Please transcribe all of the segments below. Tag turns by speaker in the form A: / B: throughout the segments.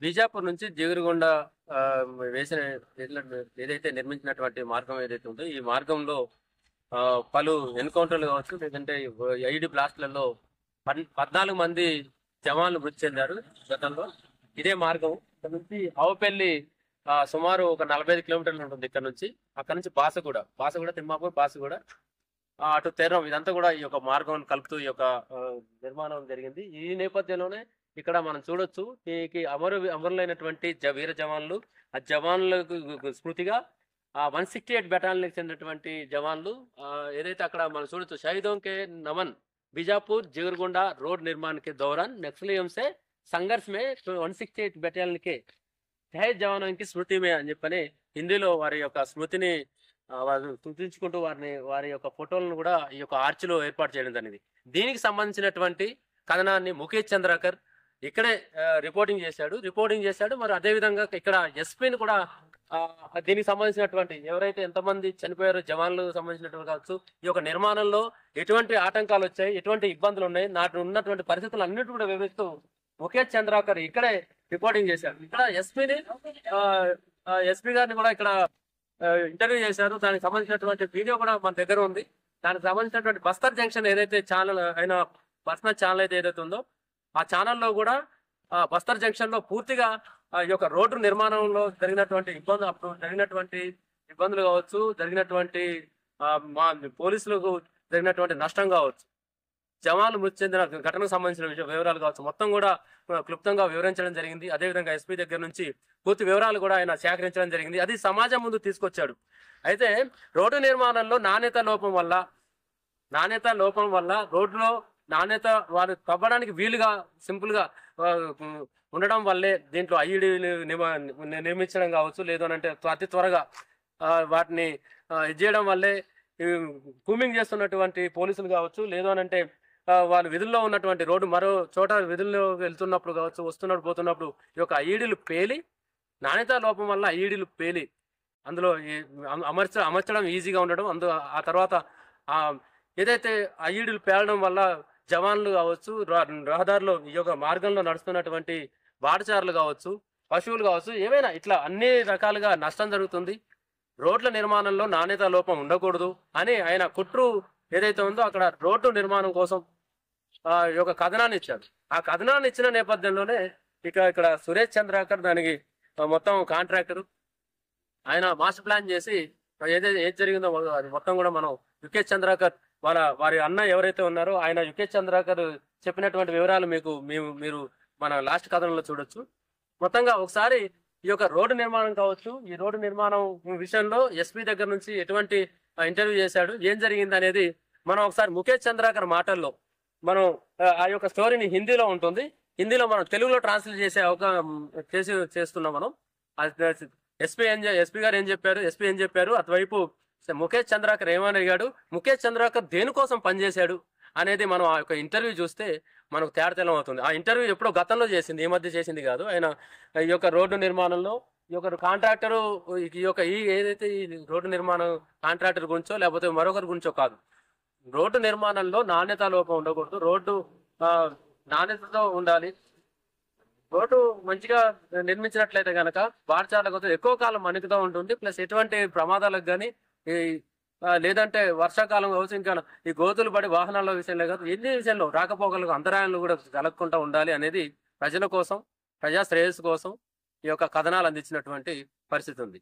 A: బీజాపూర్ నుంచి జీగురుగుండ వేసిన ఏదైతే నిర్మించినటువంటి మార్గం ఏదైతే ఉందో ఈ మార్గంలో పలు ఎన్కౌంటర్లు కావచ్చు, లేదంటే ఐడి బ్లాస్ట్లలో 14 మంది జవాన్లు మృతి చెందారు గతంలో. ఇదే మార్గం ఇక్కడ నుంచి ఆవుపల్లి సుమారు ఒక 45 కిలోమీటర్లు ఉంటుంది. ఇక్కడ నుంచి అక్కడ నుంచి బాసగూడ తిమ్మాపూర్ బాసగూడ అటు తెర్రం ఇదంతా కూడా ఈ యొక్క మార్గం కలుపుతూ ఈ యొక్క నిర్మాణం జరిగింది. ఈ నేపథ్యంలోనే ఇక్కడ మనం చూడొచ్చు ఈ అమరులైనటువంటి వీర జవాన్లు, ఆ జవాన్లకు స్మృతిగా 168 బెటాలియన్కి చెందినటువంటి జవాన్లు ఏదైతే అక్కడ మనం చూడొచ్చు शहीदों के नमन बीजापुर जिगरगोंडा रोड निर्माण के दौरान नक्सलियों से संघर्ष में 168 బెటాలియన్ के शहीद जवानों की స్మృతి మే అని చెప్పని హిందీలో వారి యొక్క స్మృతిని వారు గుర్తించుకుంటూ వారి యొక్క ఫోటోలను కూడా ఈ యొక్క ఆర్చిలో ఏర్పాటు చేయడం జరిగింది. దీనికి సంబంధించినటువంటి కథనాన్ని ముఖేష్ చంద్రాకర్ ఇక్కడే రిపోర్టింగ్ చేశాడు. మరి అదే విధంగా ఇక్కడ ఎస్పీని కూడా దీనికి సంబంధించినటువంటి ఎవరైతే ఎంతమంది చనిపోయారో జవాన్లకు సంబంధించినటువంటి కావచ్చు, ఈ యొక్క నిర్మాణంలో ఎటువంటి ఆటంకాలు వచ్చాయి, ఎటువంటి ఇబ్బందులు ఉన్నాయి, నాటి ఉన్నటువంటి పరిస్థితులు అన్నిటి కూడా వివరిస్తూ ముఖేష్ చంద్రాకర్ ఇక్కడే రిపోర్టింగ్ చేశారు. ఇక్కడ ఎస్పీ గారిని కూడా ఇక్కడ ఇంటర్వ్యూ చేశారు. దానికి సంబంధించినటువంటి వీడియో కూడా మన దగ్గర ఉంది. దానికి సంబంధించినటువంటి బస్తర్ జంక్షన్ ఏదైతే ఛానల్ అయిన పర్సనల్ ఛానల్ అయితే ఏదైతే ఉందో ఆ ఛానల్లో కూడా బస్తర్ జంక్షన్ లో పూర్తిగా ఈ యొక్క రోడ్డు నిర్మాణంలో జరిగినటువంటి ఇబ్బందులు కావచ్చు, జరిగినటువంటి మా పోలీసులకు జరిగినటువంటి నష్టం కావచ్చు, జవాన్లు మృతి చెందిన ఘటనకు సంబంధించిన వివరాలు కావచ్చు, మొత్తం కూడా క్లుప్తంగా వివరించడం జరిగింది. అదేవిధంగా ఎస్పీ దగ్గర నుంచి పూర్తి వివరాలు కూడా ఆయన సేకరించడం జరిగింది. అది సమాజం ముందు తీసుకొచ్చాడు. అయితే రోడ్డు నిర్మాణంలో నాణ్యత లోపం వల్ల రోడ్డులో నాణ్యత వారు తవ్వడానికి వీలుగా సింపుల్ గా ఉండడం వల్లే దీంట్లో ఐఈడి నిర్మించడం కావచ్చు, లేదు అని అంటే అతి త్వరగా వాటిని చేయడం వల్లే కూమింగ్ చేస్తున్నటువంటి పోలీసులు కావచ్చు, లేదు అని అంటే వాళ్ళు విధుల్లో ఉన్నటువంటి రోడ్డు మరో చోట విధుల్లో వెళ్తున్నప్పుడు కావచ్చు, వస్తున్నప్పుడు పోతున్నప్పుడు ఈ యొక్క ఐఈడీలు పేలి, నాణ్యత లోపం వల్ల ఐఈడీలు పేలి అందులో అమర్చడం ఈజీగా ఉండడం, ఆ తర్వాత ఏదైతే ఐఈడీలు పేలడం వల్ల జవాన్లు కావచ్చు, రహదారిలో ఈ యొక్క మార్గంలో నడుస్తున్నటువంటి బాటచారులు కావచ్చు, పశువులు కావచ్చు, ఏమైనా ఇట్లా అన్ని రకాలుగా నష్టం జరుగుతుంది. రోడ్ల నిర్మాణంలో నాణ్యత లోపం ఉండకూడదు అని ఆయన కుట్రు ఏదైతే ఉందో అక్కడ రోడ్డు నిర్మాణం కోసం ఈ యొక్క కథనాన్ని ఇచ్చారు. ఆ కథనాన్ని ఇచ్చిన నేపథ్యంలోనే ఇక్కడ సురేష్ చంద్రాకర్ దానికి మొత్తం కాంట్రాక్టర్ ఆయన మాస్టర్ ప్లాన్ చేసి ఏది జరిగిందో అది మొత్తం కూడా మనం యుకేష్ చంద్రాకర్ వారి అన్న ఎవరైతే ఉన్నారో ఆయన యుకేష్ చంద్రాకర్ చెప్పినటువంటి వివరాలు మీరు మన లాస్ట్ కథనంలో చూడొచ్చు. మొత్తంగా ఒకసారి ఈ యొక్క రోడ్డు నిర్మాణం కావచ్చు, ఈ రోడ్డు నిర్మాణం విషయంలో ఎస్పీ దగ్గర నుంచి ఎటువంటి ఇంటర్వ్యూ చేశాడు, ఏం జరిగింది అనేది మనం ఒకసారి ముఖేష్ చంద్రాకర్ మాటల్లో మనం ఆ యొక్క స్టోరీని హిందీలో ఉంటుంది, హిందీలో మనం తెలుగులో ట్రాన్స్లేట్ చేస్తున్నాం మనం. ఎస్పీ గారు ఏం చెప్పారు, అటువైపు ముఖేష్ చంద్రాకర్ ఏమని అడిగాడు, ముఖేష్ చంద్రాకర్ దేనికోసం పనిచేశాడు అనేది మనం ఆ యొక్క ఇంటర్వ్యూ చూస్తే మనకు తేటతెల్లం అవుతుంది. ఆ ఇంటర్వ్యూ ఎప్పుడో గతంలో చేసింది, ఈ మధ్య చేసింది కాదు. ఆయన ఈ యొక్క రోడ్డు నిర్మాణంలో ఈ యొక్క కాంట్రాక్టరు ఏదైతే ఈ రోడ్డు నిర్మాణం కాంట్రాక్టర్ గురించో లేకపోతే మరొకరి గురించో కాదు, రోడ్డు నిర్మాణంలో నాణ్యత లోపం ఉండకూడదు, రోడ్డు నాణ్యతతో ఉండాలి. రోడ్డు మంచిగా నిర్మించినట్లయితే కనుక బాటసార్లకు ఎక్కువ కాలం మనుకుతూ ఉంటుంది. ప్లస్ ఎటువంటి ప్రమాదాలకు కానీ లేదంటే వర్షాకాలం కావచ్చు, ఇంకా ఈ గోతులు పడి వాహనాల విషయంలో కాదు, ఎన్ని విషయంలో రాకపోకలకు అంతరాయాలు కూడా కలగకుండా ఉండాలి అనేది ప్రజల కోసం, ప్రజా శ్రేయస్సు కోసం ఈ యొక్క కథనాలు అందించినటువంటి పరిస్థితి ఉంది.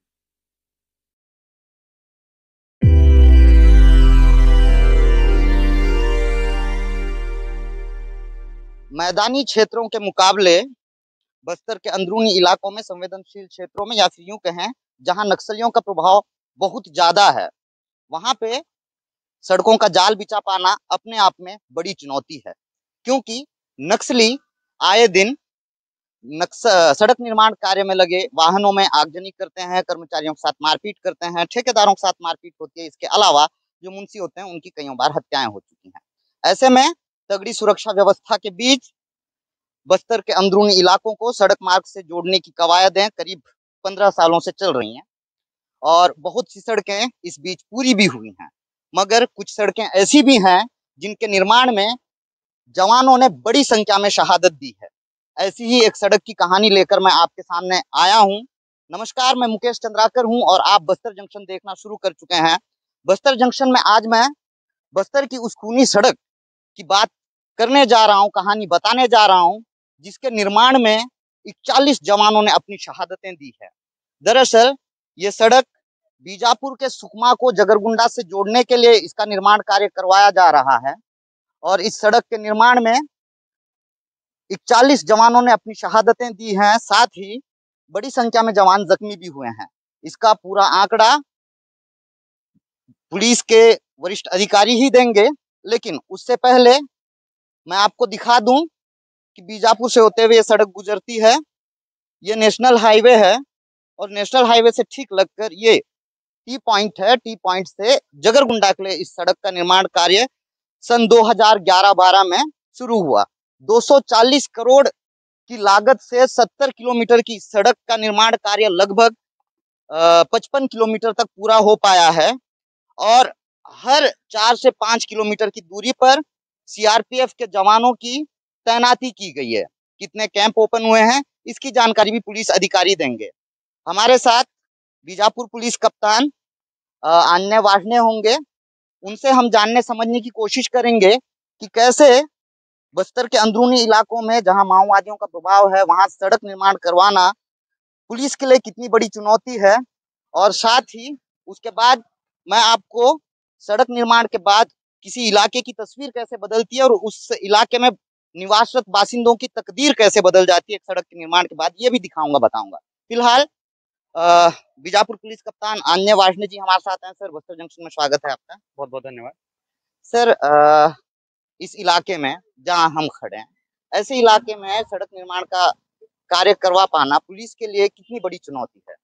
B: मैदानी क्षेत्रों के मुकाबले बस्तर के अंदरूनी इलाकों में, संवेदनशील क्षेत्रों में, या फिर यूं कहें जहां नक्सलियों का प्रभाव बहुत ज्यादा है, वहां पे सड़कों का जाल बिछा पाना अपने आप में बड़ी चुनौती है। क्योंकि नक्सली आए दिन सड़क निर्माण कार्य में लगे वाहनों में आगजनी करते हैं, कर्मचारियों के साथ मारपीट करते हैं, ठेकेदारों के साथ मारपीट होती है। इसके अलावा जो मुंशी होते हैं उनकी कई बार हत्याएं हो चुकी हैं। ऐसे में तगड़ी सुरक्षा व्यवस्था के बीच बस्तर के अंदरूनी इलाकों को सड़क मार्ग से जोड़ने की कवायदें करीब 15 सालों से चल रही हैं और बहुत सी सड़कें इस बीच पूरी भी हुई हैं, मगर कुछ सड़कें ऐसी भी हैं जिनके निर्माण में जवानों ने बड़ी संख्या में शहादत दी है। ऐसी ही एक सड़क की कहानी लेकर मैं आपके सामने आया हूँ। नमस्कार, मैं मुकेश चंद्राकर हूँ और आप बस्तर जंक्शन देखना शुरू कर चुके हैं। बस्तर जंक्शन में आज मैं बस्तर की उस खूनी सड़क की बात करने जा रहा हूँ, कहानी बताने जा रहा हूँ, जिसके निर्माण में 41 जवानों ने अपनी शहादतें दी है। दरअसल ये सड़क बीजापुर के सुकमा को जगरगुंडा से जोड़ने के लिए इसका निर्माण कार्य करवाया जा रहा है और इस सड़क के निर्माण में 41 जवानों ने अपनी शहादतें दी हैं, साथ ही बड़ी संख्या में जवान जख्मी भी हुए हैं। इसका पूरा आंकड़ा पुलिस के वरिष्ठ अधिकारी ही देंगे, लेकिन उससे पहले मैं आपको दिखा दूं कि बीजापुर से होते हुए ये सड़क गुजरती है। ये नेशनल हाईवे है और नेशनल हाईवे से ठीक लगकर ये टी पॉइंट है। टी पॉइंट से जगरगुंडा के लिए इस सड़क का निर्माण कार्य सन 2011-12 में शुरू हुआ। 240 करोड़ की लागत से 70 किलोमीटर की सड़क का निर्माण कार्य लगभग 55 किलोमीटर तक पूरा हो पाया है और हर 4 से 5 किलोमीटर की दूरी पर सीआरपीएफ के जवानों की तैनाती की गई है। कितने कैंप ओपन हुए हैं इसकी जानकारी भी पुलिस अधिकारी देंगे। हमारे साथ बीजापुर पुलिस कप्तान आन्य वार्षणे होंगे। उनसे हम जानने समझने की कोशिश करेंगे कि कैसे बस्तर के अंदरूनी इलाकों में जहां माओवादियों का प्रभाव है वहां सड़क निर्माण करवाना पुलिस के लिए कितनी बड़ी चुनौती है। और साथ ही उसके बाद मैं आपको सड़क निर्माण के बाद किसी इलाके की तस्वीर कैसे बदलती है और उस इलाके में निवासरत बासिंदों की तकदीर कैसे बदल जाती है एक सड़क के निर्माण के बाद, ये भी दिखाऊंगा, बताऊंगा। फिलहाल बीजापुर पुलिस कप्तान आन्य वार्षणे जी हमारे साथ हैं। सर, बस्तर जंक्शन में स्वागत है आपका।
C: बहुत बहुत धन्यवाद।
B: सर, इस इलाके में जहां हम खड़े हैं, ऐसे इलाके में सड़क निर्माण का कार्य करवा पाना पुलिस के लिए कितनी बड़ी चुनौती है?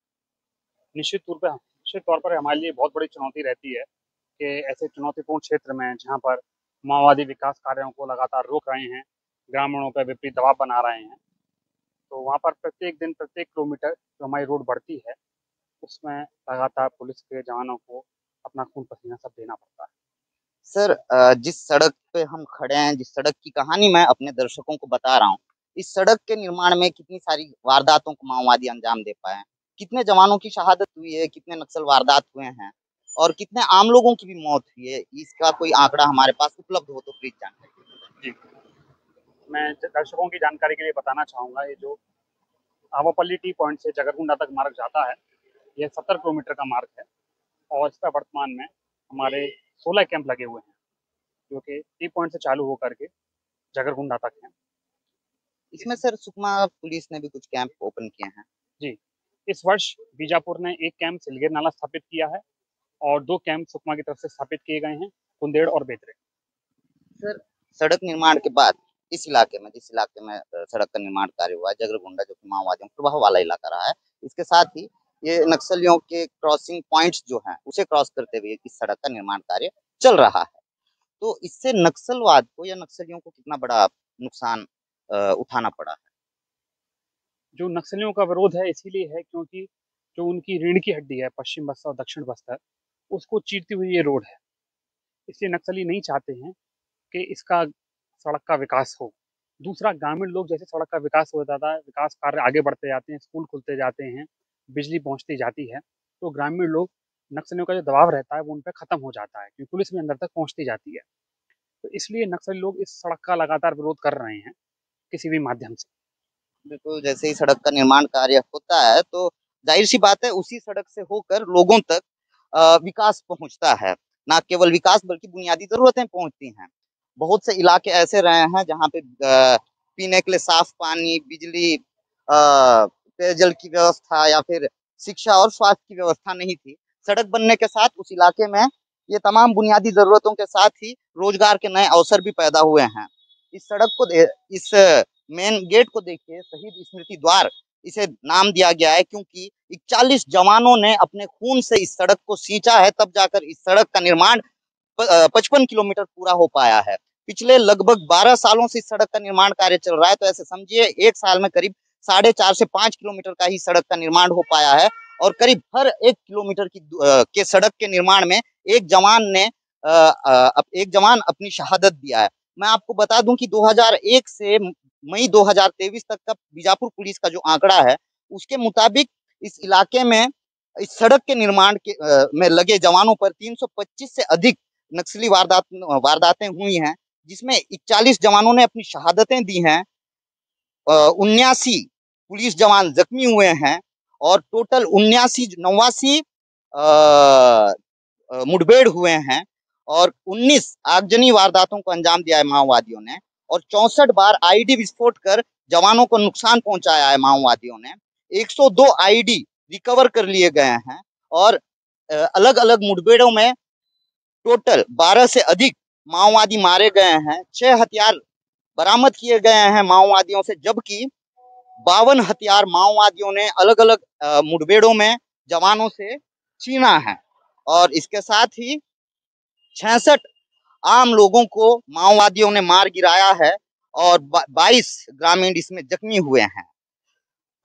C: निश्चित तौर पर हमारे लिए बहुत बड़ी चुनौती रहती है कि ऐसे चुनौतीपूर्ण क्षेत्र में जहां पर माओवादी विकास कार्यों को लगातार रोक रहे हैं, ग्रामीणों पर विपरीत दबाव बना रहे हैं, तो वहां पर प्रत्येक दिन प्रत्येक किलोमीटर जो हमारी रोड बढ़ती है उसमें लगातार पुलिस के जवानों को अपना खून पसीना सब देना पड़ता है।
B: सर, जिस सड़क पे हम खड़े हैं, जिस सड़क की कहानी मैं अपने दर्शकों को बता रहा हूँ, इस सड़क के निर्माण में कितनी सारी वारदातों को माओवादी अंजाम दे पाए हैं, कितने जवानों की शहादत हुई है, कितने नक्सल वारदात हुए हैं और कितने आम लोगों की भी मौत हुई है, इसका कोई आंकड़ा हमारे पास उपलब्ध हो तो प्लीज जानकारी।
C: जी, मैं दर्शकों की जानकारी के लिए बताना चाहूँगा, ये जो आवापल्ली टी पॉइंट से जगरगुंडा तक मार्ग जाता है, यह 70 किलोमीटर का मार्ग है और इस पर वर्तमान में हमारे 16 कैंप लगे हुए हैं जो कि टी पॉइंट से चालू होकर के जगरगुंडा तक हैं।
B: इसमें सर सुकमा पुलिस ने भी कुछ कैंप ओपन किए हैं।
C: जी, इस वर्ष बीजापुर ने एक कैंप सिलगेर नाला स्थापित किया है और 2 कैंप सुकमा की तरफ से स्थापित किए गए हैं, कुंदेड़ और बेदरे।
B: सर, सड़क निर्माण के बाद इस इलाके में, जिस इलाके में सड़क का निर्माण कार्य हुआ, जगरगुंडा जो कि माओवादियों के प्रभाव वाला इलाका रहा है, इसके साथ ही ये नक्सलियों के क्रॉसिंग पॉइंट्स जो हैं उसे क्रॉस करते हुए इस सड़क का निर्माण कार्य चल रहा है। तो इससे नक्सलवाद को या नक्सलियों को कितना बड़ा नुकसान उठाना पड़ा है?
C: जो नक्सलियों का विरोध है इसीलिए है क्योंकि जो उनकी रीढ़ की हड्डी है पश्चिम बस्तर और दक्षिण बस्तर, उसको चीरती हुई ये रोड है। इसलिए नक्सली नहीं चाहते हैं कि इसका सड़क का विकास हो। दूसरा, ग्रामीण लोग जैसे सड़क का विकास हो जाता है, विकास कार्य आगे बढ़ते जाते हैं, स्कूल खुलते जाते हैं, बिजली पहुंचती जाती है, तो ग्रामीण लोग नक्सलियों का जो दबाव रहता है वो उन पर खत्म हो जाता है क्योंकि पुलिस भी अंदर तक पहुंचती जाती है। तो इसलिए नक्सली लोग इस सड़क का लगातार विरोध कर रहे हैं किसी भी माध्यम से।
B: बिल्कुल, जैसे ही सड़क का निर्माण कार्य होता है तो जाहिर सी बात है उसी सड़क से होकर लोगों तक विकास पहुंचता है। ना केवल विकास बल्कि बुनियादी जरूरतें पहुंचती हैं। बहुत से इलाके ऐसे रहे हैं जहाँ पे पीने के लिए साफ पानी, बिजली, पेयजल की व्यवस्था या फिर शिक्षा और स्वास्थ्य की व्यवस्था नहीं थी। सड़क बनने के साथ उस इलाके में ये तमाम बुनियादी जरूरतों के साथ ही रोजगार के नए अवसर भी पैदा हुए हैं। इस सड़क को इस मेन गेट को देखिए, शहीद स्मृति द्वार इसे नाम दिया गया है क्योंकि 41 जवानों ने अपने खून से इस सड़क को सींचा है, तब जाकर इस सड़क का निर्माण 55 किलोमीटर पूरा हो पाया है। पिछले लगभग 12 सालों से इस सड़क का निर्माण कार्य चल रहा है, तो ऐसे समझिए एक साल में करीब 4.5 से 5 किलोमीटर का ही सड़क का निर्माण हो पाया है और करीब हर 1 किलोमीटर की के सड़क के निर्माण में एक जवान अपनी शहादत दिया है। मैं आपको बता दूं कि 2001 से मई 2023 तक का बीजापुर पुलिस का जो आंकड़ा है उसके मुताबिक इस इलाके में इस सड़क के निर्माण के में लगे जवानों पर 325 से अधिक नक्सली वारदातें हुई हैं, जिसमें 41 जवानों ने अपनी शहादतें दी हैं, 79 पुलिस जवान जख्मी हुए हैं और टोटल 89 मुठभेड़ हुए हैं और 19 आगजनी वारदातों को अंजाम दिया है माओवादियों ने और 64 बार आईडी विस्फोट कर जवानों को नुकसान पहुंचाया है माओवादियों ने। 102 आईडी रिकवर कर लिए गए हैं और अलग अलग मुठभेड़ों में टोटल 12 से अधिक माओवादी मारे गए हैं। 6 हथियार बरामद किए गए हैं माओवादियों से, जबकि 52 हथियार माओवादियों ने अलग अलग मुठभेड़ों में जवानों से छीना है और इसके साथ ही 66 आम लोगों को माओवादियों ने मार गिराया है और 22 ग्रामीण इसमें जख्मी हुए हैं।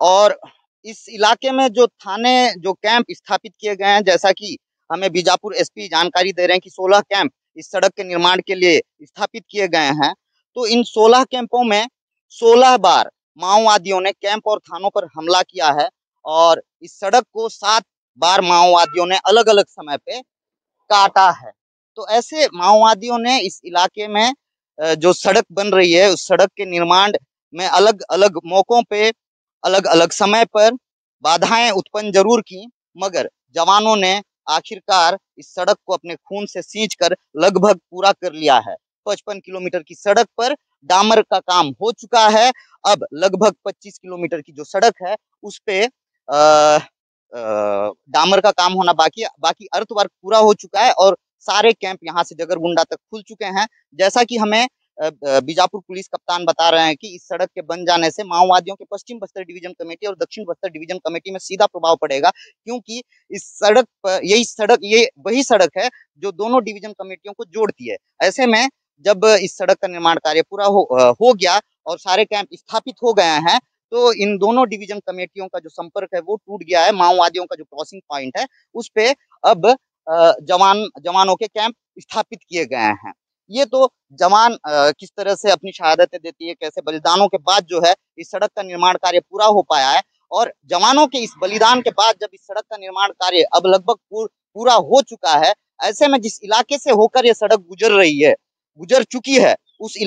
B: और इस इलाके में जो थाने जो कैंप स्थापित किए गए हैं, जैसा कि हमें बीजापुर एसपी जानकारी दे रहे हैं कि 16 कैंप इस सड़क के निर्माण के लिए स्थापित किए गए हैं, तो इन 16 कैंपों में 16 बार माओवादियों ने कैंप और थानों पर हमला किया है और इस सड़क को 7 बार माओवादियों ने अलग अलग समय पे काटा है। तो ऐसे माओवादियों ने इस इलाके में जो सड़क बन रही है उस सड़क के निर्माण में अलग अलग मौकों पे अलग अलग समय पर बाधाएं उत्पन्न जरूर की, मगर जवानों ने आखिरकार इस सड़क को अपने खून से सींचकर लगभग पूरा कर लिया है। 55 किलोमीटर की सड़क पर डामर का काम हो चुका है। अब लगभग 25 किलोमीटर की जो सड़क है उस पे डामर का काम होना बाकी अर्थवर्क पूरा हो चुका है और सारे कैंप यहाँ से जगरगुंडा तक खुल चुके हैं। जैसा कि हमें बीजापुर पुलिस कप्तान बता रहे हैं कि इस सड़क के बन जाने से माओवादियों के पश्चिम बस्तर डिवीजन कमेटी और दक्षिण बस्तर डिवीजन कमेटी में सीधा प्रभाव पड़ेगा, क्योंकि इस सड़क पर ये वही सड़क है जो दोनों डिवीजन कमेटियों को जोड़ती है। ऐसे में जब इस सड़क का निर्माण कार्य पूरा हो गया और सारे कैंप स्थापित हो गए हैं, तो इन दोनों डिवीजन कमेटियों का जो संपर्क है वो टूट गया है। माओवादियों का जो क्रॉसिंग पॉइंट है उस पे अब जवानों के कैंप स्थापित किए गए हैं। ये तो जवान किस तरह से अपनी शहादतें देती है, कैसे बलिदानों के बाद जो है इस सड़क का निर्माण कार्य पूरा हो पाया है और जवानों के इस बलिदान के बाद जब इस सड़क का निर्माण कार्य अब लगभग पूरा हो चुका है, ऐसे में जिस इलाके से होकर ये सड़क गुजर चुकी है, उस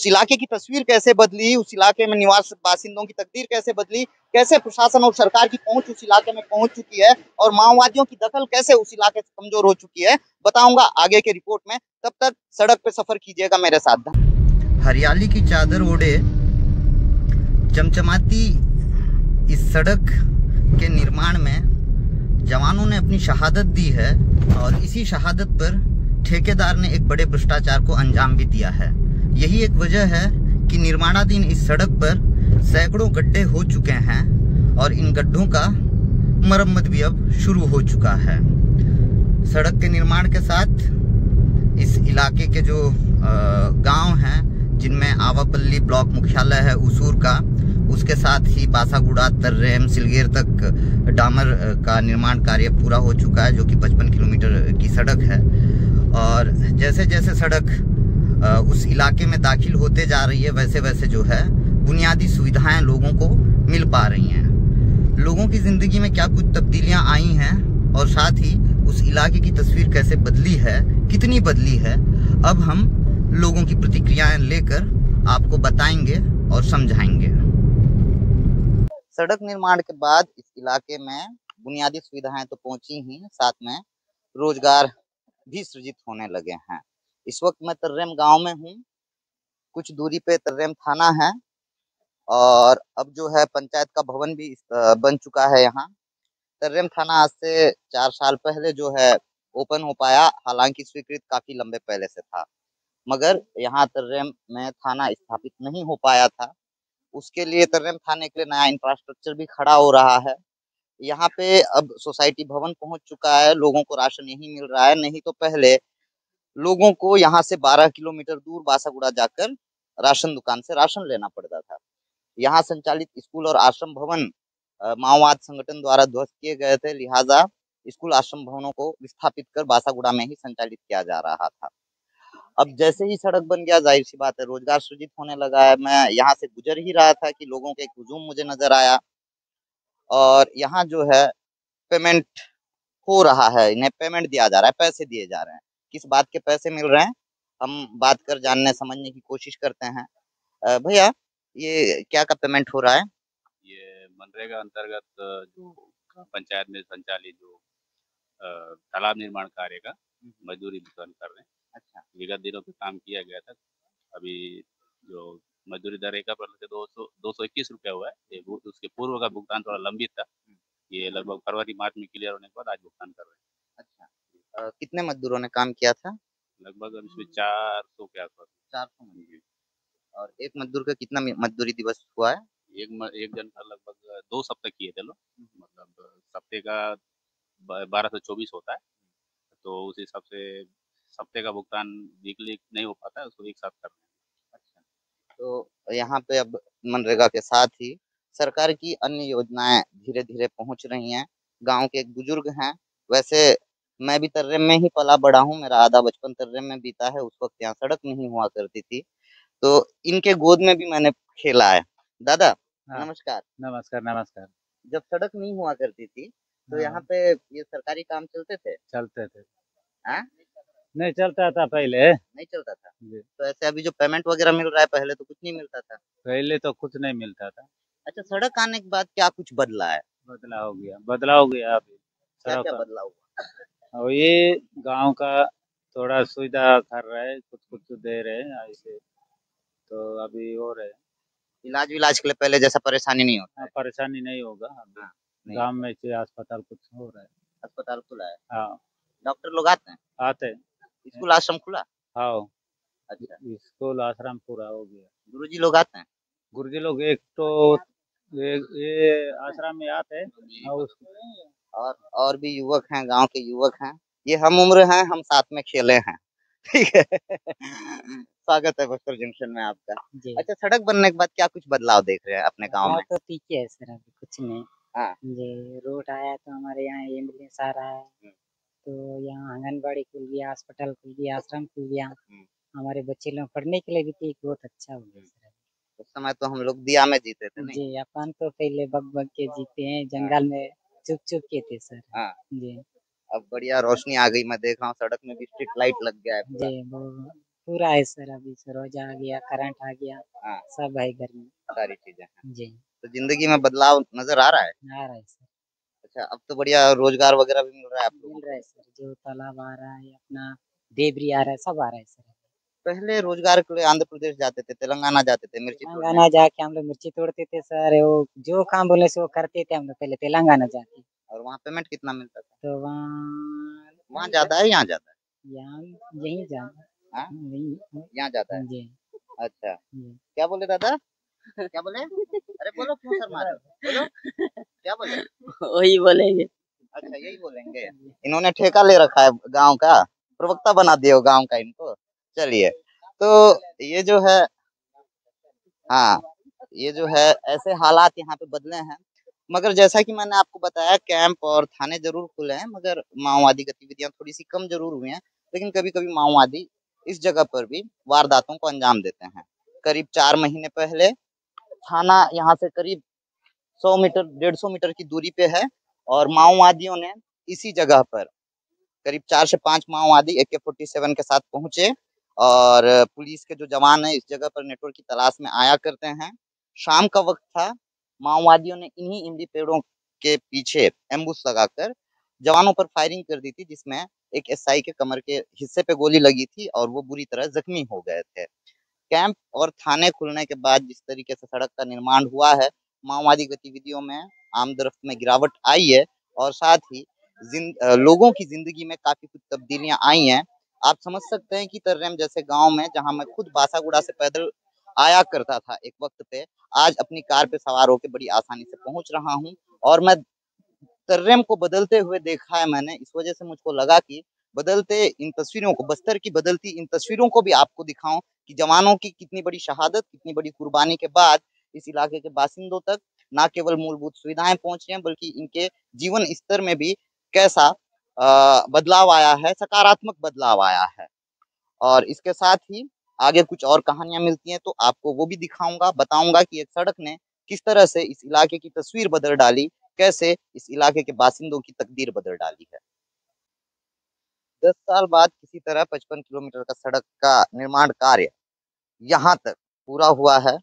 B: इलाके की तस्वीर कैसे बदली, उस इलाके में निवास बासिंदों की तकदीर कैसे बदली, कैसे प्रशासन और सरकार की पहुंच उस इलाके में पहुंच चुकी है और माओवादियों की दखल कैसे उस इलाके से कमजोर हो चुकी है, बताऊंगा आगे के रिपोर्ट में। तब तक सड़क पे सफर कीजिएगा मेरे साथ।
D: हरियाली की चादर ओढ़े चमचमाती इस सड़क के निर्माण में जवानों ने अपनी शहादत दी है और इसी शहादत पर ठेकेदार ने एक बड़े भ्रष्टाचार को अंजाम भी दिया है। यही एक वजह है कि निर्माणाधीन इस सड़क पर सैकड़ों गड्ढे हो चुके हैं और इन गड्ढों का मरम्मत भी अब शुरू हो चुका है। सड़क के निर्माण के साथ इस इलाके के जो गांव हैं, जिनमें आवापल्ली ब्लॉक मुख्यालय है उसूर का, उसके साथ ही बासागुड़ा, तर्रेम, सिलगेर तक डामर का निर्माण कार्य पूरा हो चुका है, जो कि 55 किलोमीटर की सड़क है। और जैसे जैसे सड़क उस इलाके में दाखिल होते जा रही है, वैसे वैसे जो है बुनियादी सुविधाएं लोगों को मिल पा रही हैं। लोगों की जिंदगी में क्या कुछ तब्दीलियां आई हैं और साथ ही उस इलाके की तस्वीर कैसे बदली है, कितनी बदली है, अब हम लोगों की प्रतिक्रियाएं लेकर आपको बताएंगे और समझाएंगे।
B: सड़क निर्माण के बाद इस इलाके में बुनियादी सुविधाएं तो पहुंची ही, साथ में रोजगार भी सृजित होने लगे हैं। इस वक्त मैं तर्रेम गांव में हूँ। कुछ दूरी पे तर्रेम थाना है और अब जो है पंचायत का भवन भी बन चुका है यहाँ। तर्रेम थाना आज से 4 साल पहले जो है ओपन हो पाया, हालांकि स्वीकृत काफी लंबे पहले से था, मगर यहाँ तर्रेम में थाना स्थापित नहीं हो पाया था। उसके लिए तर्रेम थाने के लिए नया इंफ्रास्ट्रक्चर भी खड़ा हो रहा है। यहाँ पे अब सोसाइटी भवन पहुंच चुका है, लोगों को राशन यही मिल रहा है। नहीं तो पहले लोगों को यहाँ से 12 किलोमीटर दूर बासागुड़ा जाकर राशन दुकान से राशन लेना पड़ता था। यहाँ संचालित स्कूल और आश्रम भवन माओवाद संगठन द्वारा ध्वस्त किए गए थे, लिहाजा स्कूल आश्रम भवनों को विस्थापित कर बासागुड़ा में ही संचालित किया जा रहा था। अब जैसे ही सड़क बन गया, जाहिर सी बात है रोजगार सृजित होने लगा है। मैं यहाँ से गुजर ही रहा था कि लोगों का एक हुजूम मुझे नजर आया, और यहाँ जो है पेमेंट हो रहा है, इन्हें पेमेंट दिया जा रहा है, पैसे दिए जा रहे हैं। किस बात के पैसे मिल रहे हैं, हम बात कर जानने समझने की कोशिश करते हैं। भैया, ये क्या का पेमेंट हो रहा है?
E: ये मनरेगा अंतर्गत जो ग्राम पंचायत में संचालित जो तालाब निर्माण कार्य का मजदूरी वितरण कर रहे हैं।
B: अच्छा,
E: विगत दिनों पे काम किया गया था। अभी जो मजदूरी दर एक अप्रैल से 221 रुपया हुआ है। उसके पूर्व का भुगतान थोड़ा लंबित था। ये लगभग फरवरी मार्च में क्लियर होने के बाद आज भुगतान कर रहे हैं।
B: अच्छा। कितने मजदूरों ने काम किया था?
E: लगभग अब इसमें 400 के आसपास।
B: 400 मजदूर। और एक मजदूर का कितना मजदूरी दिवस हुआ है?
E: एक जन का लगभग 2 सप्ताह किए थे लोग। मतलब सप्ते का 12 से 24 होता है, तो उस हिसाब से सप्ते का भुगतान वीकली नहीं हो पाता है, उसको एक साथ कर रहे हैं।
B: अच्छा, तो यहाँ पे अब मनरेगा के साथ ही सरकार की अन्य योजनाएं धीरे धीरे पहुंच रही हैं। गांव के एक बुजुर्ग हैं, वैसे मैं भी तर्रेम में ही पला बड़ा हूँ, मेरा आधा बचपन तर्रेम में बीता है। उस वक्त यहाँ सड़क नहीं हुआ करती थी, तो इनके गोद में भी मैंने खेला है। दादा,
F: हाँ,
B: नमस्कार।
F: नमस्कार नमस्कार।
B: जब सड़क नहीं हुआ करती थी तो
F: हाँ,
B: यहाँ पे ये सरकारी काम चलते थे?
F: चलते थे।
B: हाँ?
F: नहीं चलता था पहले।
B: नहीं चलता था?
F: जी,
B: तो ऐसे अभी जो पेमेंट वगैरह मिल रहा है, पहले तो कुछ नहीं मिलता था।
F: पहले तो कुछ नहीं मिलता था।
B: अच्छा, सड़क आने के बाद क्या कुछ बदला है?
F: बदलाव हो गया अभी
B: क्या
F: सड़क
B: क्या
F: का।
B: बदलाव हुआ?
F: और ये गांव का थोड़ा सुविधा कर रहे हैं, कुछ कुछ तो दे रहे हैं ऐसे, तो अभी हो रहे हैं।
B: इलाज विलाज के लिए पहले जैसा परेशानी नहीं होता है?
F: परेशानी नहीं होगा अभी।
B: हाँ, नहीं।
F: गांव में से अस्पताल कुछ हो रहा है।
B: अस्पताल खुला है?
F: हाँ,
B: डॉक्टर लोग आते हैं?
F: आते हैं।
B: स्कूल आश्रम खुला?
F: हाँ,
B: अच्छा।
F: स्कूल आश्रम पूरा हो गया।
B: गुरुजी लोग आते हैं?
F: गुरुजी लोग एक तो ये आश्रम में आते हैं और
B: और भी युवक हैं, गांव के युवक हैं। ये हम उम्र हैं, हम साथ में खेले हैं। ठीक है। स्वागत है बस्तर जंक्शन में आपका।
G: जी।
B: अच्छा, सड़क बनने के बाद क्या कुछ बदलाव देख रहे हैं अपने गांव में?
G: तो ठीक है सर, अभी कुछ नहीं।
B: हाँ।
G: जी, रोड आया तो हमारे यहाँ एम्बुलेंस आ रहा है, तो यहाँ आंगनबाड़ी खुल गया, अस्पताल खुल गया, आश्रम खुल गया। हमारे बच्चे लोग पढ़ने के लिए भी ठीक, बहुत अच्छा हो गया सर।
B: उस समय तो हम लोग दिया में जीते थे, नहीं?
G: जी, अपन तो पहले बग बग के जीते हैं, जंगल में चुप चुप के थे सर।
B: हाँ।
G: जी
B: अब बढ़िया रोशनी आ गई, मैं देख रहा हूँ सड़क में भी स्ट्रीट लाइट लग गया है पूरा।
G: जी, वो पूरा है सर। अभी सरोजा आ गया, करंट आ गया,
B: हाँ,
G: सब है घर में।
B: सारी चीजें हैं।
G: जी,
B: तो जिंदगी में बदलाव नजर आ रहा है?
G: आ रहा है सर।
B: अच्छा, अब तो बढ़िया रोजगार वगैरह भी मिल रहा है आप लोगों
G: मिल
B: को?
G: रहा है सर, जो तालाब आ रहा है, अपना देवरी आ रहा है, सब आ रहा है सर।
B: पहले रोजगार के लिए आंध्र प्रदेश जाते थे, तेलंगाना जाते थे मिर्ची तोड़ने।
G: तेलंगाना जाके हम लोग मिर्ची तोड़ते थे सर। वो जो काम बोले से वो करते थे हम लोग पहले तेलंगाना जाके।
B: और वहाँ पेमेंट कितना मिलता था?
G: तो वहाँ
B: ज्यादा है, यहाँ ज्यादा है?
G: यहाँ यही जाना।
B: हाँ?
G: यही
B: यहाँ ज्यादा है?
G: जी
B: अच्छा,
G: जी।
B: क्या बोले दादा? क्या बोले? अरे बोलो, क्यों सर मारे हो? बोलो, क्या बोले?
G: वही बोलेंगे।
B: अच्छा, यही बोलेंगे। इन्होंने ठेका ले रखा है गांव का, प्रवक्ता बना दिया हो गांव का इनको। चलिए, तो ये जो है, हाँ, ये जो है ऐसे हालात यहाँ पे बदले हैं। मगर जैसा कि मैंने आपको बताया, कैंप और थाने जरूर खुले हैं, मगर माओवादी गतिविधियां थोड़ी सी कम जरूर हुई हैं। लेकिन कभी कभी माओवादी इस जगह पर भी वारदातों को अंजाम देते हैं। करीब 4 महीने पहले थाना यहाँ से करीब 100 मीटर 150 मीटर की दूरी पे है, और माओवादियों ने इसी जगह पर करीब 4 से 5 माओवादी AK-47 के साथ पहुंचे, और पुलिस के जो जवान है इस जगह पर नेटवर्क की तलाश में आया करते हैं। शाम का वक्त था, माओवादियों ने इन्हीं इमली पेड़ों के पीछे एम्बुश लगाकर जवानों पर फायरिंग कर दी थी, जिसमें एक SI के कमर के हिस्से पे गोली लगी थी और वो बुरी तरह जख्मी हो गए थे। कैंप और थाने खुलने के बाद जिस तरीके से सड़क का निर्माण हुआ है, माओवादी गतिविधियों में आमदरफ्त में गिरावट आई है, और साथ ही लोगों की जिंदगी में काफी कुछ तब्दीलियां आई हैं। आप समझ सकते हैं कि तर्रेम जैसे गांव में, जहां मैं खुद बासागुड़ा से पैदल आया करता था एक वक्त पे, आज अपनी कार पे सवार होकर बड़ी आसानी से पहुंच रहा हूं। और मैं तर्रेम को बदलते हुए देखा है मैंने, इस वजह से मुझको लगा कि बदलते इन तस्वीरों को, बस्तर की बदलती इन तस्वीरों को भी आपको दिखाऊं कि जवानों की कितनी बड़ी शहादत, कितनी बड़ी कुर्बानी के बाद इस इलाके के बासिंदों तक न केवल मूलभूत सुविधाएं पहुंच रही हैं, बल्कि इनके जीवन स्तर में भी कैसा बदलाव आया है, सकारात्मक बदलाव आया है। और इसके साथ ही आगे कुछ और कहानियां मिलती हैं तो आपको वो भी दिखाऊंगा, बताऊंगा कि एक सड़क ने किस तरह से इस इलाके की तस्वीर बदल डाली, कैसे इस इलाके के बासिंदों की तकदीर बदल डाली है। 10 साल बाद किसी तरह 55 किलोमीटर का सड़क का निर्माण कार्य यहाँ तक पूरा हुआ है।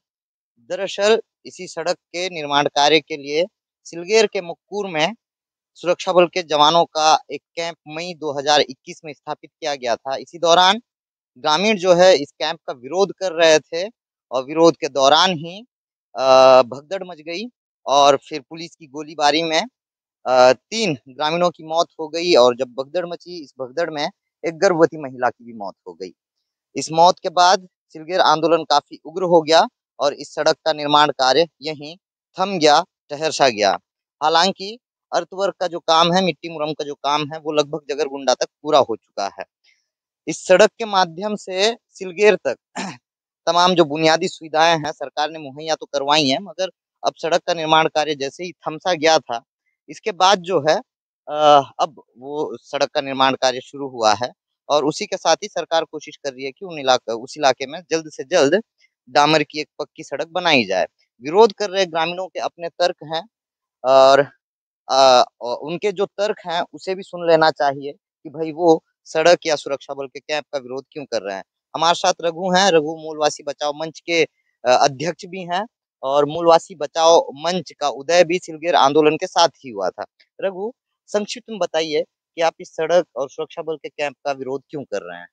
B: दरअसल इसी सड़क के निर्माण कार्य के लिए सिलगेर के मुक्कूर में सुरक्षा बल के जवानों का एक कैंप मई 2021 में स्थापित किया गया था। इसी दौरान ग्रामीण जो है इस कैंप का विरोध कर रहे थे और विरोध के दौरान ही भगदड़ मच गई और फिर पुलिस की गोलीबारी में 3 ग्रामीणों की मौत हो गई और जब भगदड़ मची इस भगदड़ में एक गर्भवती महिला की भी मौत हो गई। इस मौत के बाद सिलगेर आंदोलन काफी उग्र हो गया और इस सड़क का निर्माण कार्य यहीं थम गया, ठहर सा गया। हालांकि अर्थवर्क का जो काम है, मिट्टी मुरम का जो काम है वो लगभग जगरगुंडा तक पूरा हो चुका है। इस सड़क के माध्यम से सिलगेर तक तमाम जो बुनियादी सुविधाएं हैं सरकार ने मुहैया तो करवाई हैं, मगर अब सड़क का निर्माण कार्य जैसे ही थमसा गया था इसके बाद जो है अब वो सड़क का निर्माण कार्य शुरू हुआ है और उसी के साथ ही सरकार कोशिश कर रही है कि उस इलाके में जल्द से जल्द डामर की एक पक्की सड़क बनाई जाए। विरोध कर रहे ग्रामीणों के अपने तर्क हैं और और उनके जो तर्क हैं उसे भी सुन लेना चाहिए कि भाई वो सड़क या सुरक्षा बल के कैंप का विरोध क्यों कर रहे हैं। हमारे साथ रघु हैं, रघु मूलवासी बचाओ मंच के अध्यक्ष भी हैं और मूलवासी बचाओ मंच का उदय भी सिलगेर आंदोलन के साथ ही हुआ था। रघु, संक्षिप्त में बताइए कि आप इस सड़क और सुरक्षा बल के कैंप का विरोध क्यों कर रहे हैं।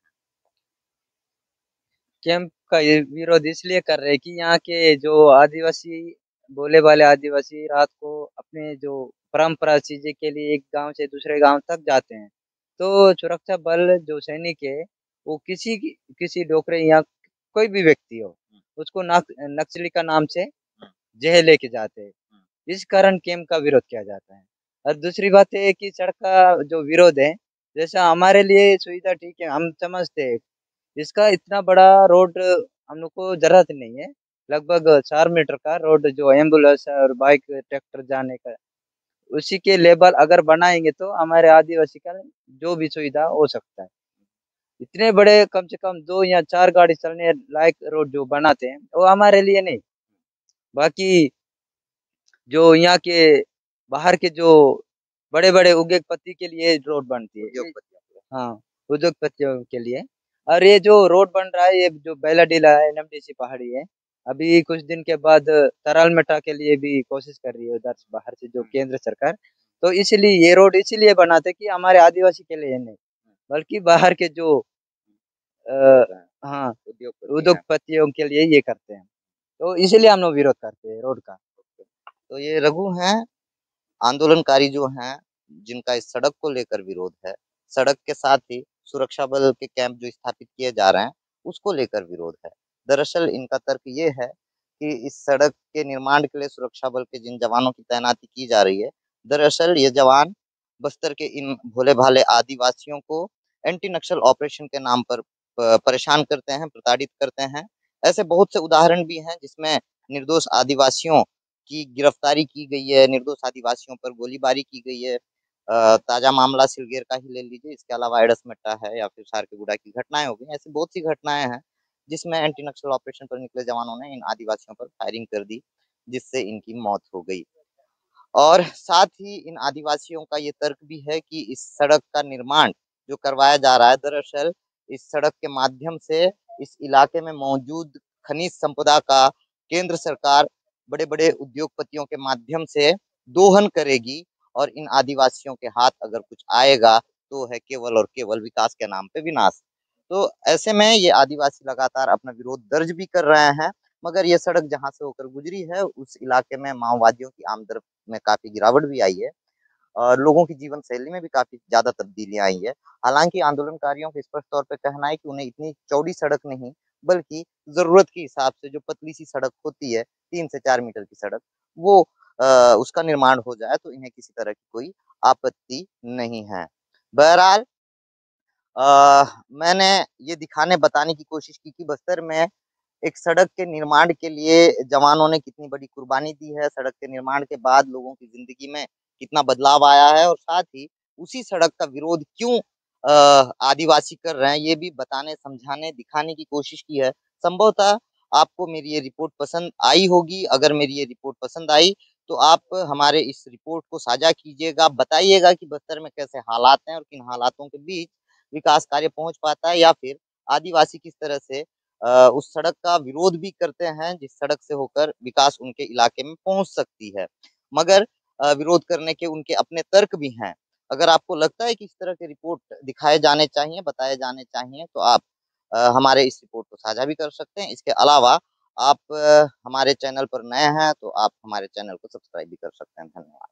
H: कैंप का ये विरोध इसलिए कर रहे हैं कि यहाँ के जो आदिवासी बोले वाले आदिवासी रात को अपने जो परंपरा चीजें के लिए एक गांव से दूसरे गांव तक जाते हैं, तो सुरक्षा बल जो सैनिक है वो किसी डोकरे या कोई भी व्यक्ति हो उसको नक्सली का नाम से जह लेके जाते हैं। इस कारण कैंप का विरोध किया जाता है। और दूसरी बात है कि सड़क का जो विरोध है, जैसा हमारे लिए सुविधा ठीक है, हम समझते हैं इसका इतना बड़ा रोड हम लोग को जरूरत नहीं है। लगभग 4 मीटर का रोड जो एम्बुलेंस और बाइक ट्रैक्टर जाने का, उसी के लेवल अगर बनाएंगे तो हमारे आदिवासी का जो भी सुविधा हो सकता है। इतने बड़े कम से कम 2 या 4 गाड़ी चलने लायक रोड जो बनाते हैं वो हमारे लिए नहीं। बाकी जो यहाँ के बाहर के जो बड़े बड़े उद्योगपति के लिए रोड बनती है, हाँ उद्योगपतियों के लिए। और ये जो रोड बन रहा है ये जो बेलाडीला है, एनएमडीसी पहाड़ी है, अभी कुछ दिन के बाद तरालमेटा के लिए भी कोशिश कर रही है उधर से बाहर से जो केंद्र सरकार। तो इसलिए ये रोड इसीलिए बनाते कि हमारे आदिवासी के लिए नहीं बल्कि बाहर के जो हाँ उद्योगपतियों के लिए ये करते हैं। तो इसीलिए हम लोग विरोध करते हैं रोड का।
B: तो ये रघु हैं, आंदोलनकारी जो हैं जिनका इस सड़क को लेकर विरोध है। सड़क के साथ ही सुरक्षा बल के कैंप जो स्थापित किए जा रहे हैं उसको लेकर विरोध है। दरअसल इनका तर्क ये है कि इस सड़क के निर्माण के लिए सुरक्षा बल के जिन जवानों की तैनाती की जा रही है, दरअसल ये जवान बस्तर के इन भोले भाले आदिवासियों को एंटी नक्सल ऑपरेशन के नाम पर परेशान करते हैं, प्रताड़ित करते हैं। ऐसे बहुत से उदाहरण भी हैं जिसमें निर्दोष आदिवासियों की गिरफ्तारी की गई है, निर्दोष आदिवासियों पर गोलीबारी की गई है। ताजा मामला सिलगेर का ही ले लीजिए, इसके अलावा एडसमेटा है या फिर सारकेगुड़ा की घटनाएं हो गई। ऐसी बहुत सी घटनाएं हैं जिसमें एंटी नक्सल ऑपरेशन पर निकले जवानों ने इन आदिवासियों पर फायरिंग कर दी जिससे इनकी मौत हो गई। और साथ ही इन आदिवासियों का ये तर्क भी है कि इस सड़क का निर्माण जो करवाया जा रहा है, दरअसल इस सड़क के माध्यम से इस इलाके में मौजूद खनिज संपदा का केंद्र सरकार बड़े बड़े उद्योगपतियों के माध्यम से दोहन करेगी और इन आदिवासियों के हाथ अगर कुछ आएगा तो है केवल और केवल विकास के नाम पे विनाश। तो ऐसे में ये आदिवासी लगातार अपना विरोध दर्ज भी कर रहे हैं, मगर ये सड़क जहां से होकर गुजरी है उस इलाके में माओवादियों की आमदरफ्त में काफी गिरावट भी आई है और लोगों की जीवन शैली में भी काफी ज्यादा तब्दीलियां आई है। हालांकि आंदोलनकारियों का स्पष्ट तौर पर कहना है कि उन्हें इतनी चौड़ी सड़क नहीं बल्कि जरूरत के हिसाब से जो पतली सी सड़क होती है 3 से 4 मीटर की सड़क, वो उसका निर्माण हो जाए तो इन्हें किसी तरह की कोई आपत्ति नहीं है। बहरहाल मैंने ये दिखाने बताने की कोशिश की कि बस्तर में एक सड़क के निर्माण के लिए जवानों ने कितनी बड़ी कुर्बानी दी है, सड़क के निर्माण के बाद लोगों की जिंदगी में कितना बदलाव आया है और साथ ही उसी सड़क का विरोध क्यों आदिवासी कर रहे हैं, ये भी बताने, समझाने, दिखाने की कोशिश की है। संभवतः आपको मेरी ये रिपोर्ट पसंद आई होगी। अगर मेरी ये रिपोर्ट पसंद आई तो आप हमारे इस रिपोर्ट को साझा कीजिएगा, बताइएगा कि बस्तर में कैसे हालात हैं और किन हालातों के बीच विकास कार्य पहुंच पाता है, या फिर आदिवासी किस तरह से उस सड़क का विरोध भी करते हैं जिस सड़क से होकर विकास उनके इलाके में पहुंच सकती है। मगर विरोध करने के उनके अपने तर्क भी हैं। अगर आपको लगता है कि इस तरह के रिपोर्ट दिखाए जाने चाहिए, बताए जाने चाहिए, तो आप हमारे इस रिपोर्ट को साझा भी कर सकते हैं। इसके अलावा आप हमारे चैनल पर नए हैं तो आप हमारे चैनल को सब्सक्राइब भी कर सकते हैं। धन्यवाद।